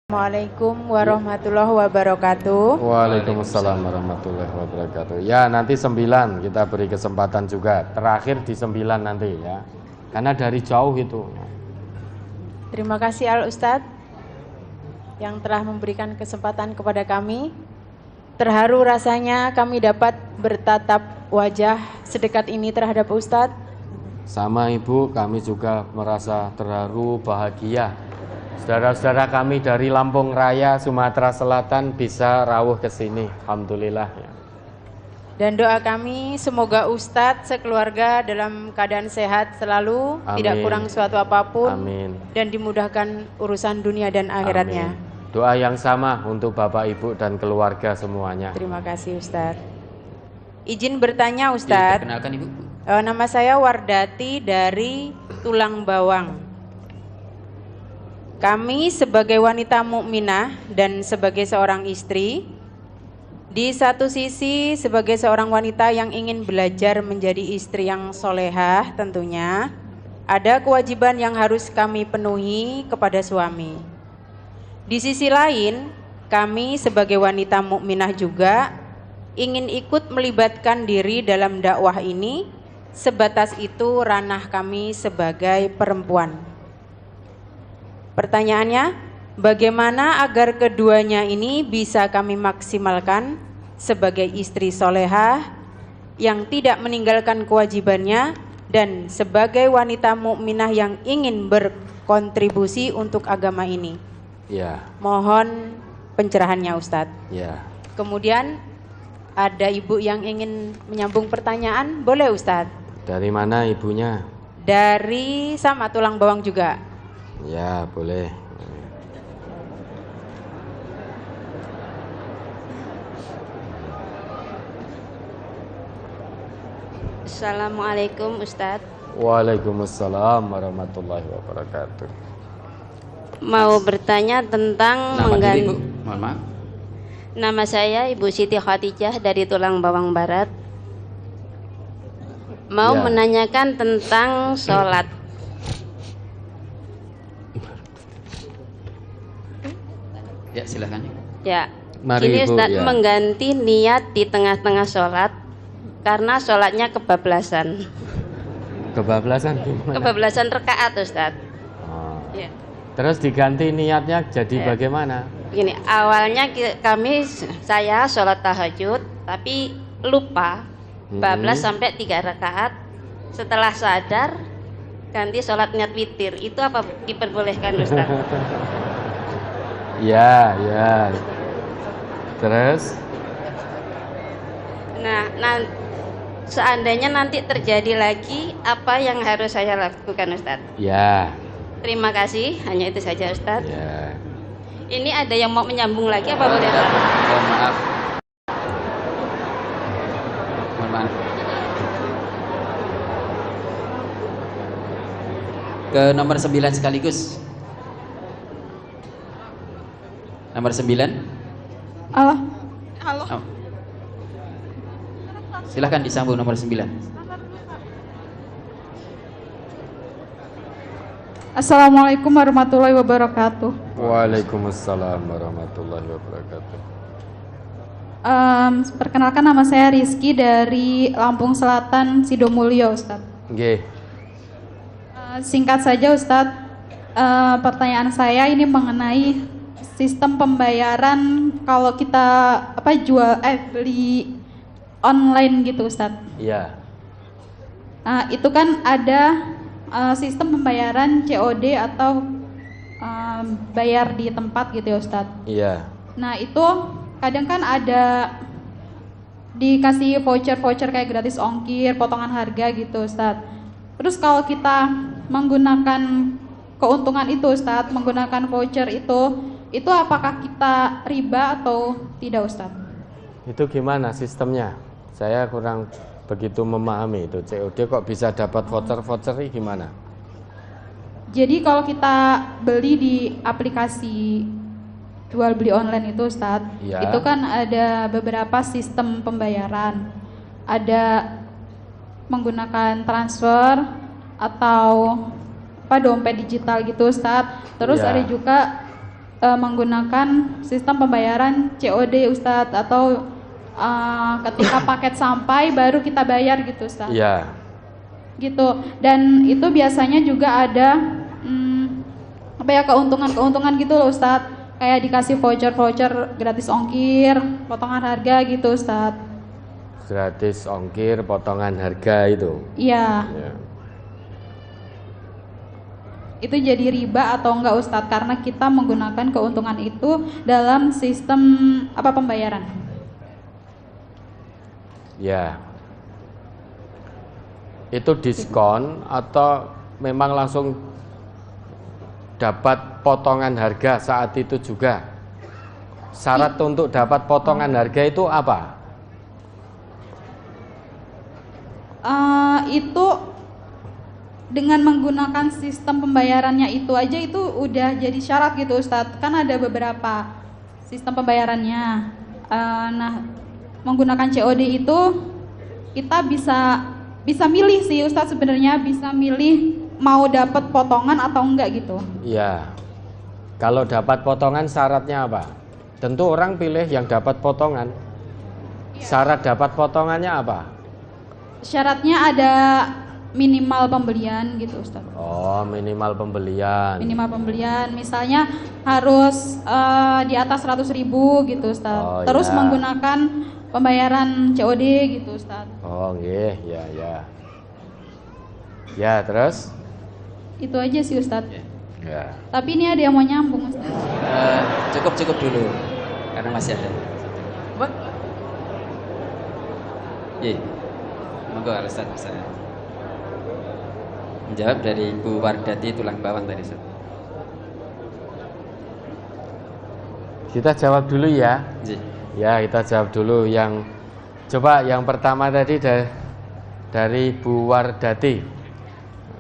Assalamualaikum warahmatullahi wabarakatuh. Waalaikumsalam warahmatullahi wabarakatuh. Ya, nanti 9 kita beri kesempatan juga. Terakhir di 9 nanti ya. Karena dari jauh itu. Terima kasih Al Ustadz yang telah memberikan kesempatan kepada kami. Terharu rasanya kami dapat bertatap wajah sedekat ini terhadap Ustadz. Sama Ibu, kami juga merasa terharu, bahagia. Saudara-saudara kami dari Lampung Raya, Sumatera Selatan bisa rawuh ke sini. Alhamdulillah ya. Dan doa kami semoga Ustadz sekeluarga dalam keadaan sehat selalu, Amin. tidak kurang suatu apapun. Amin. Dan dimudahkan urusan dunia dan akhiratnya. Amin. Doa yang sama untuk Bapak Ibu dan keluarga semuanya. Terima kasih Ustadz. Izin bertanya Ustadz. Perkenalkan Ibu. Nama saya Wardati dari Tulang Bawang. Kami sebagai wanita mukminah dan sebagai seorang istri, di satu sisi sebagai seorang wanita yang ingin belajar menjadi istri yang solehah tentunya, ada kewajiban yang harus kami penuhi kepada suami. Di sisi lain, kami sebagai wanita mukminah juga ingin ikut melibatkan diri dalam dakwah ini, sebatas itu ranah kami sebagai perempuan. Pertanyaannya, bagaimana agar keduanya ini bisa kami maksimalkan sebagai istri solehah yang tidak meninggalkan kewajibannya dan sebagai wanita mukminah yang ingin berkontribusi untuk agama ini? Ya. Mohon pencerahannya Ustadz. Ya. Kemudian ada ibu yang ingin menyambung pertanyaan, boleh Ustadz? Dari mana ibunya? Dari sama Tulang Bawang juga. Ya, boleh. Assalamualaikum Ustadz. Waalaikumsalam warahmatullahi wabarakatuh. Mau bertanya tentang Nama dulu Ibu, mohon maaf. Nama saya Ibu Siti Khadijah dari Tulang Bawang Barat. Mau Ya. menanyakan tentang sholat. Ya, silakan. Ya, Mari, ini Ibu, Ustadz ya. mengganti niat di tengah-tengah sholat karena sholatnya kebablasan. Kebablasan gimana? Kebablasan rekaat Ustadz. Oh. Ya. Terus diganti niatnya jadi Ya. bagaimana? Begini, awalnya saya sholat tahajud tapi lupa bablas sampai 3 rakaat. Setelah sadar ganti sholat niat witir. Itu apa diperbolehkan Ustaz? Ya, ya. Terus? Nah, seandainya nanti terjadi lagi, apa yang harus saya lakukan Ustaz? Ya. Terima kasih, hanya itu saja Ustaz. Ya. Ini ada yang mau menyambung lagi apa boleh Ustaz? Mohon maaf. Mohon maaf. Ke nomor 9 sekaligus. Nomor 9. Halo. Oh. Silahkan disambung nomor 9. Assalamualaikum warahmatullahi wabarakatuh. Waalaikumsalam warahmatullahi wabarakatuh. Perkenalkan nama saya Rizky dari Lampung Selatan, Sidomulyo, Ustadz. Nggih. Singkat saja Ustadz, pertanyaan saya ini mengenai sistem pembayaran kalau kita beli online gitu Ustadz. Iya. Itu kan ada sistem pembayaran COD atau bayar di tempat gitu ya Ustadz. Iya. Nah itu kadang kan ada dikasih voucher kayak gratis ongkir, potongan harga gitu Ustadz. Terus kalau kita menggunakan keuntungan itu Ustadz, menggunakan voucher itu apakah kita riba atau tidak Ustadz? Itu gimana sistemnya? Saya kurang begitu memahami itu. COD kok bisa dapat voucher ini gimana? Jadi kalau kita beli di aplikasi jual beli online itu Ustadz, Ya. itu kan ada beberapa sistem pembayaran. Ada menggunakan transfer atau dompet digital gitu Ustadz. Terus Ya. ada juga menggunakan sistem pembayaran COD Ustadz, atau ketika paket sampai baru kita bayar gitu Ustadz. Iya. Gitu. Dan itu biasanya juga ada keuntungan-keuntungan gitu loh Ustadz. Kayak dikasih voucher gratis ongkir, potongan harga gitu Ustadz. Gratis ongkir, potongan harga itu. Iya. Ya. Itu jadi riba atau enggak Ustadz, karena kita menggunakan keuntungan itu dalam sistem pembayaran. Ya. Itu diskon atau memang langsung dapat potongan harga saat itu juga? Syarat untuk dapat potongan harga itu apa? Itu dengan menggunakan sistem pembayarannya itu aja itu udah jadi syarat gitu Ustadz. Kan ada beberapa sistem pembayarannya. Nah, menggunakan COD itu kita bisa milih sih Ustadz, sebenarnya bisa milih mau dapat potongan atau enggak gitu. Iya. Kalau dapat potongan syaratnya apa? Tentu orang pilih yang dapat potongan. Syarat dapat potongannya apa? Syaratnya ada minimal pembelian gitu Ustadz. Oh, minimal pembelian. Minimal pembelian, misalnya harus di atas 100.000 gitu Ustadz. Oh, Terus ya. menggunakan pembayaran COD gitu Ustadz. Oh, nggih, ya. Ya, terus? Itu aja sih Ustadz. Ya. Tapi ini ada yang mau nyambung Ustadz. Cukup dulu karena masih ada. Iya. Monggo Ustaz bisa menjawab dari Ibu Wardati tulang bawang tadi Ustaz. Kita jawab dulu ya. Iya. Ya, kita jawab dulu yang pertama tadi dari Bu Wardati.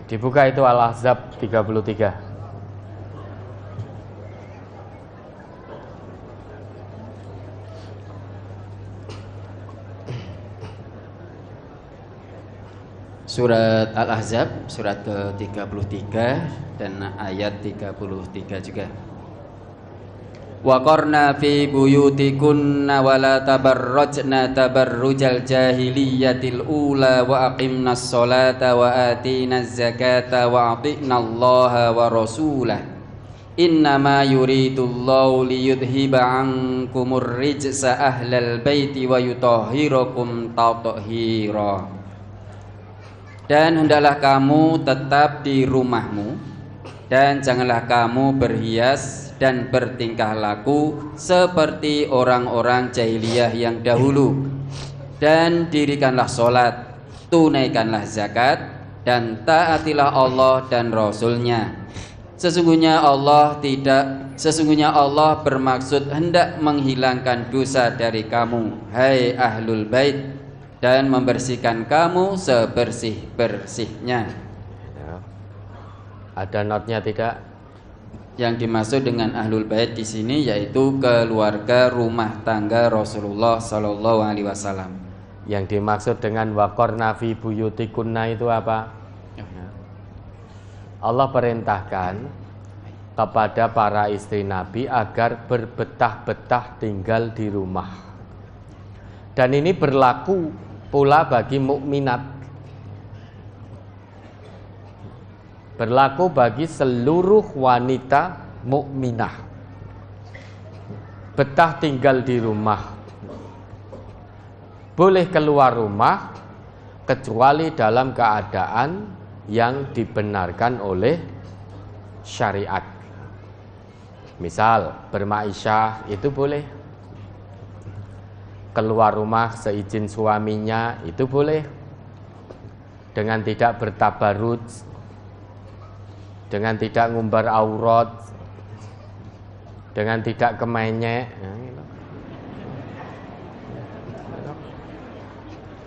Dibuka itu Al-Ahzab 33. Surat Al-Ahzab surat ke-33 dan ayat 33 juga. Wa qarna fi buyutikunna wa la tabarrajna tabarrujal jahiliyatil ula wa aqimnas sholata wa atinaz zakata wa ati'nallaha wa rasulah. Innama yuridullahu liyudhiba ankumur rijsa ahlal baiti wa yutahhirakum tathira. Dan hendaklah kamu tetap di rumahmu, dan janganlah kamu berhias dan bertingkah laku seperti orang-orang jahiliyah yang dahulu. Dan dirikanlah sholat, tunaikanlah zakat, dan taatilah Allah dan Rasul-Nya. Sesungguhnya Allah bermaksud hendak menghilangkan dosa dari kamu, hai ahlul bait, dan membersihkan kamu sebersih-bersihnya. Ya. Ada notnya tidak? Yang dimaksud dengan ahlul bait di sini yaitu keluarga rumah tangga Rasulullah Sallallahu Alaihi Wasallam. Yang dimaksud dengan waqarna fi buyutikunna itu apa? Ya. Allah perintahkan kepada para istri Nabi agar berbetah-betah tinggal di rumah. Dan ini berlaku pula bagi mukminat. Berlaku bagi seluruh wanita mukminah. Betah tinggal di rumah. Boleh keluar rumah kecuali dalam keadaan yang dibenarkan oleh syariat. Misal bermaisyah itu boleh. Keluar rumah seizin suaminya itu boleh, dengan tidak bertabarruj, dengan tidak ngumbar aurat, dengan tidak kemenyek.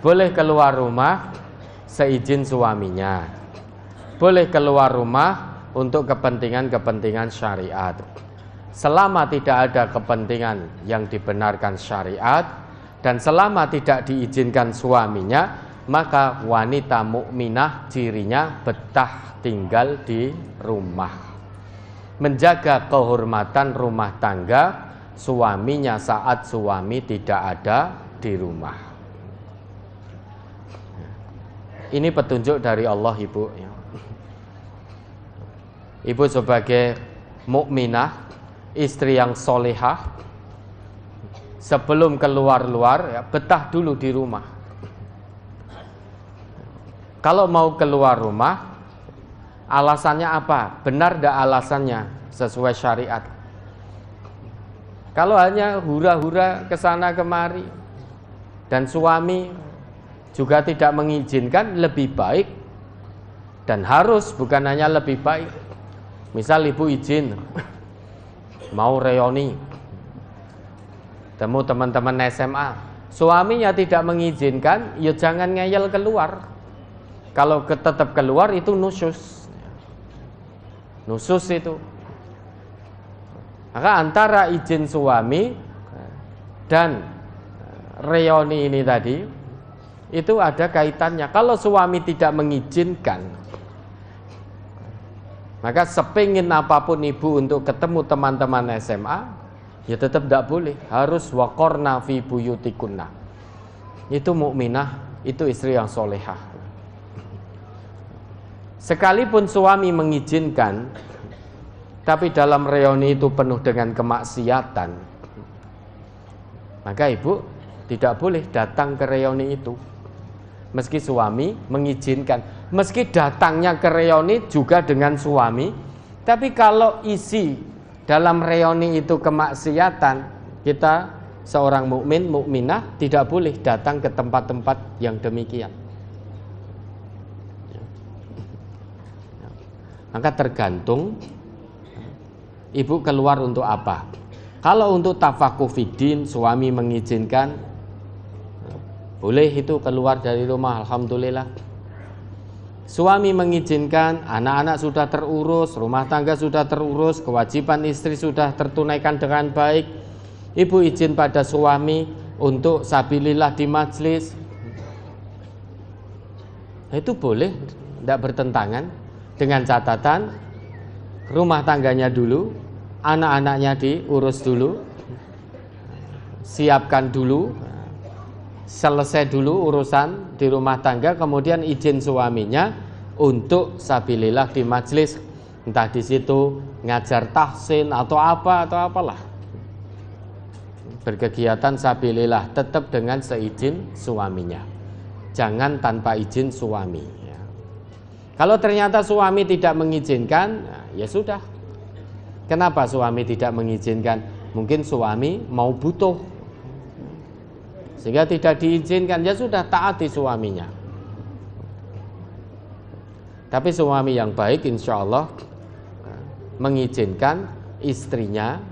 Boleh keluar rumah seizin suaminya, boleh keluar rumah untuk kepentingan-kepentingan syariat. Selama tidak ada kepentingan yang dibenarkan syariat, dan selama tidak diizinkan suaminya, maka wanita mukminah cirinya betah tinggal di rumah. menjaga kehormatan rumah tangga suaminya saat suami tidak ada di rumah. Ini petunjuk dari Allah, Ibu. Ibu sebagai mukminah, istri yang solehah, sebelum keluar-luar ya, betah dulu di rumah. Kalau mau keluar rumah, alasannya apa? Benar tidak alasannya sesuai syariat? Kalau hanya hura-hura ke sana kemari dan suami juga tidak mengizinkan, lebih baik dan harus, bukan hanya lebih baik. Misal ibu izin mau reuni, temu teman-teman SMA, suaminya tidak mengizinkan, ya jangan ngeyel keluar. Kalau tetap keluar itu nusyus itu. Maka antara izin suami dan reuni ini tadi itu ada kaitannya. Kalau suami tidak mengizinkan, maka sepingin apapun ibu untuk ketemu teman-teman SMA, ya tetap tidak boleh. Harus waqorna fi buyutikunna. Itu mukminah, itu istri yang solehah. Sekalipun suami mengizinkan, tapi dalam reuni itu penuh dengan kemaksiatan, maka ibu tidak boleh datang ke reuni itu. Meski suami mengizinkan, meski datangnya ke reuni juga dengan suami, tapi kalau isi dalam reuni itu kemaksiatan, kita seorang mukmin, mukminah tidak boleh datang ke tempat-tempat yang demikian. Maka tergantung ibu keluar untuk apa. Kalau untuk tafakuh fiddin, suami mengizinkan, boleh itu keluar dari rumah, alhamdulillah. Suami mengizinkan, anak-anak sudah terurus, rumah tangga sudah terurus, kewajiban istri sudah tertunaikan dengan baik. Ibu izin pada suami untuk sabilillah di majlis, itu boleh, tidak bertentangan, dengan catatan rumah tangganya dulu, anak-anaknya diurus dulu, siapkan dulu, selesai dulu urusan di rumah tangga, kemudian izin suaminya untuk sabilillah di majlis, entah di situ ngajar tahsin atau apalah, berkegiatan sabilillah, tetap dengan seizin suaminya, jangan tanpa izin suami. Kalau ternyata suami tidak mengizinkan, ya sudah. Kenapa suami tidak mengizinkan? Mungkin suami mau butuh, sehingga tidak diizinkan, ya sudah, taati suaminya. Tapi suami yang baik insya Allah mengizinkan istrinya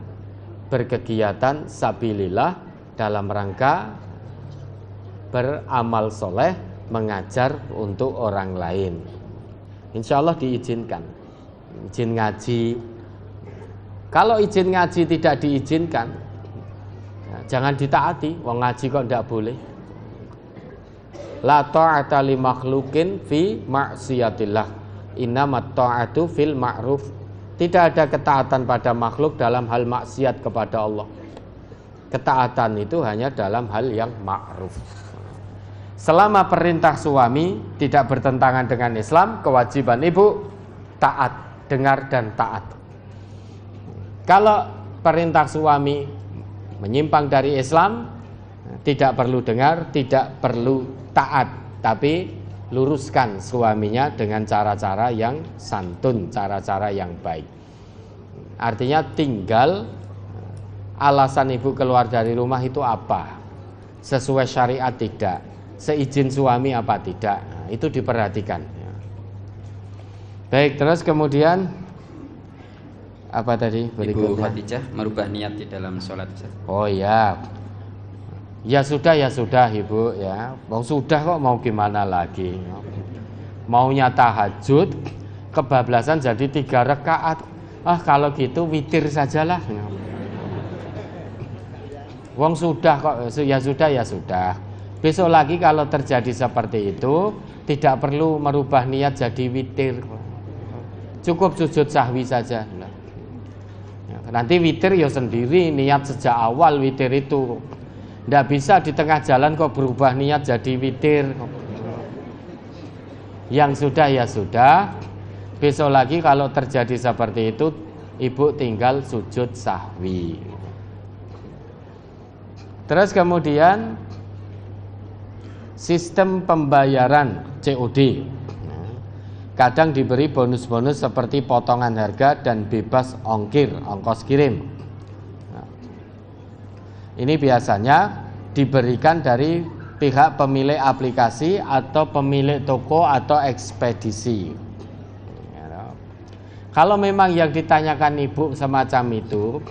berkegiatan sabilillah dalam rangka beramal soleh, mengajar untuk orang lain. Insya Allah diizinkan. Izin ngaji. Kalau izin ngaji tidak diizinkan, ya, jangan ditaati. Wong ngaji kok tidak boleh. La ta'ata li makhlukin fi ma'siyatillah, innamat ta'atu fil ma'ruf. Tidak ada ketaatan pada makhluk dalam hal maksiat kepada Allah. Ketaatan itu hanya dalam hal yang ma'ruf. Selama perintah suami tidak bertentangan dengan Islam, kewajiban ibu taat, dengar dan taat. Kalau perintah suami menyimpang dari Islam, tidak perlu dengar, tidak perlu taat, tapi luruskan suaminya dengan cara-cara yang santun, cara-cara yang baik. Artinya tinggal alasan ibu keluar dari rumah itu apa, sesuai syariat tidak, seizin suami apa tidak, nah, itu diperhatikan. Baik, terus kemudian apa tadi berikutnya? Ibu Khadijah merubah niat di dalam sholat. Oh ya, ya sudah ibu ya. Mau sudah kok mau gimana lagi? Maunya tahajud, kebablasan jadi 3 rakaat. Kalau gitu witir sajalah. Wong sudah kok, ya sudah. Besok lagi kalau terjadi seperti itu, tidak perlu merubah niat jadi witir. Cukup sujud sahwi saja. Nanti witir ya sendiri, niat sejak awal witir itu. Nggak bisa di tengah jalan kok berubah niat jadi witir. Yang sudah ya sudah. Besok lagi kalau terjadi seperti itu, ibu tinggal sujud sahwi. Terus kemudian sistem pembayaran COD. Kadang diberi bonus-bonus seperti potongan harga dan bebas ongkir, ongkos kirim. Ini biasanya diberikan dari pihak pemilik aplikasi atau pemilik toko atau ekspedisi. Kalau memang yang ditanyakan ibu semacam itu,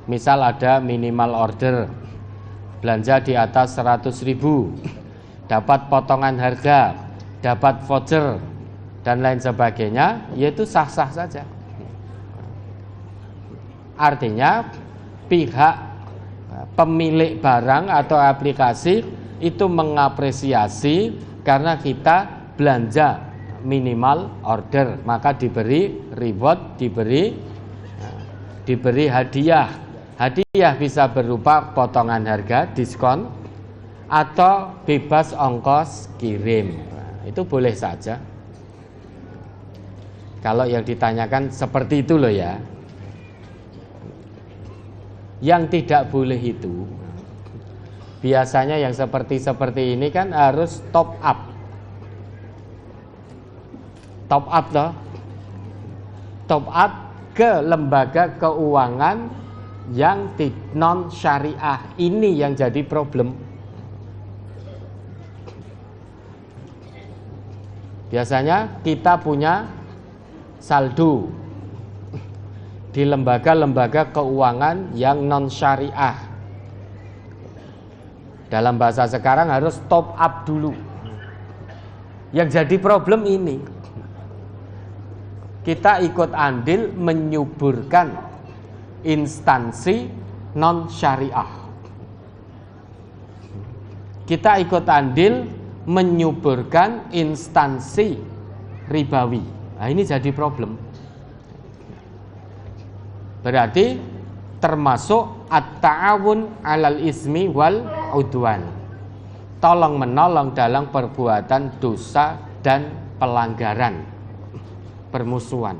misal ada minimal order, belanja di atas 100.000, dapat potongan harga, dapat voucher, dan lain sebagainya, yaitu sah-sah saja. Artinya pihak pemilik barang atau aplikasi itu mengapresiasi karena kita belanja minimal order, maka diberi reward, diberi hadiah. Hadiah bisa berupa potongan harga, diskon, atau bebas ongkos kirim. Itu boleh saja. Kalau yang ditanyakan seperti itu loh ya. Yang tidak boleh itu, biasanya yang seperti ini kan harus top up. Top up loh. Top up ke lembaga keuangan yang non syariah. Ini yang jadi problem. Biasanya kita punya saldo di lembaga-lembaga keuangan yang non syariah. Dalam bahasa sekarang harus top up dulu. Yang jadi problem ini, kita ikut andil menyuburkan instansi non syariah. Kita ikut andil menyuburkan instansi ribawi. Nah, ini jadi problem. Berarti termasuk at-ta'awun 'alal ismi wal udwan. Tolong menolong dalam perbuatan dosa dan pelanggaran, permusuhan.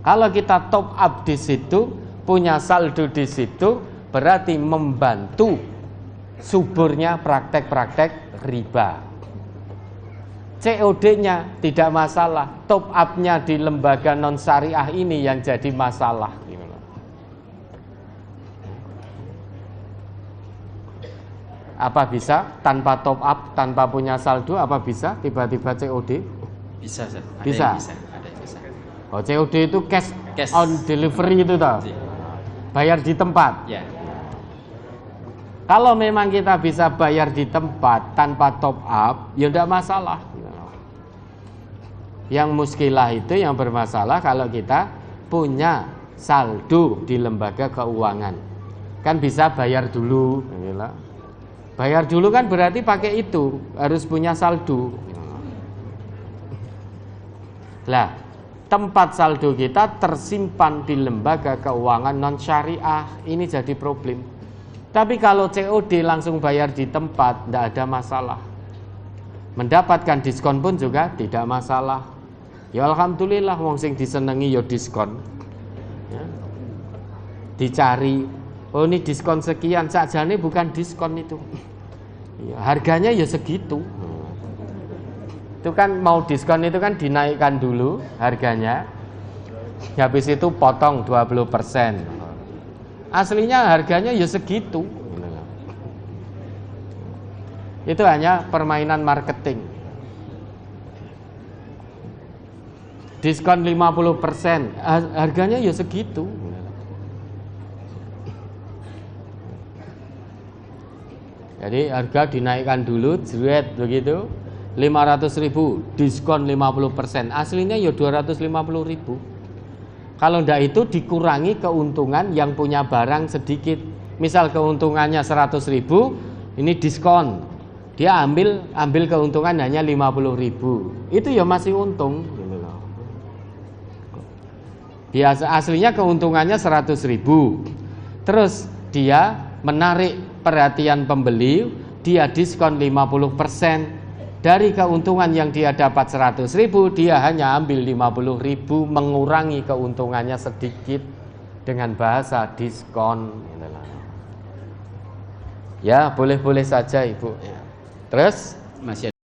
Kalau kita top up di situ, punya saldo di situ, berarti membantu suburnya praktek-praktek riba. COD-nya tidak masalah, top up-nya di lembaga non syariah ini yang jadi masalah. Apa bisa tanpa top up, tanpa punya saldo, apa bisa tiba-tiba COD? Bisa, Ustaz. Bisa. Ada yang bisa. Oh, COD itu cash on delivery itu toh. Bayar di tempat. Ya. Kalau memang kita bisa bayar di tempat tanpa top up, ya tidak masalah. Yang muskilah itu, yang bermasalah kalau kita punya saldo di lembaga keuangan. Kan bisa bayar dulu. Bayar dulu kan berarti pakai itu, harus punya saldo. Lah, tempat saldo kita tersimpan di lembaga keuangan non syariah, ini jadi problem. Tapi kalau COD langsung bayar di tempat, tidak ada masalah. Mendapatkan diskon pun juga tidak masalah. Ya alhamdulillah, wong sing disenengi ya diskon. Ya. Dicari, oh ini diskon sekian, sakjane bukan diskon itu. Ya, harganya ya segitu. Itu kan mau diskon itu kan dinaikkan dulu harganya. Habis itu potong 20%. Aslinya harganya ya segitu. Itu hanya permainan marketing. Diskon 50%, harganya ya segitu. Jadi harga dinaikkan dulu, jret begitu, 500.000, diskon 50%. Aslinya ya 250.000. Kalau ndak itu dikurangi keuntungan yang punya barang sedikit. Misal keuntungannya 100.000, ini diskon. Dia ambil keuntungan hanya 50.000. Itu ya masih untung. Biasa aslinya keuntungannya 100.000. Terus dia menarik perhatian pembeli, dia diskon 50%. Dari keuntungan yang dia dapat 100.000, dia hanya ambil 50.000, mengurangi keuntungannya sedikit dengan bahasa diskon. Ya, boleh-boleh saja Ibu. Terus Masih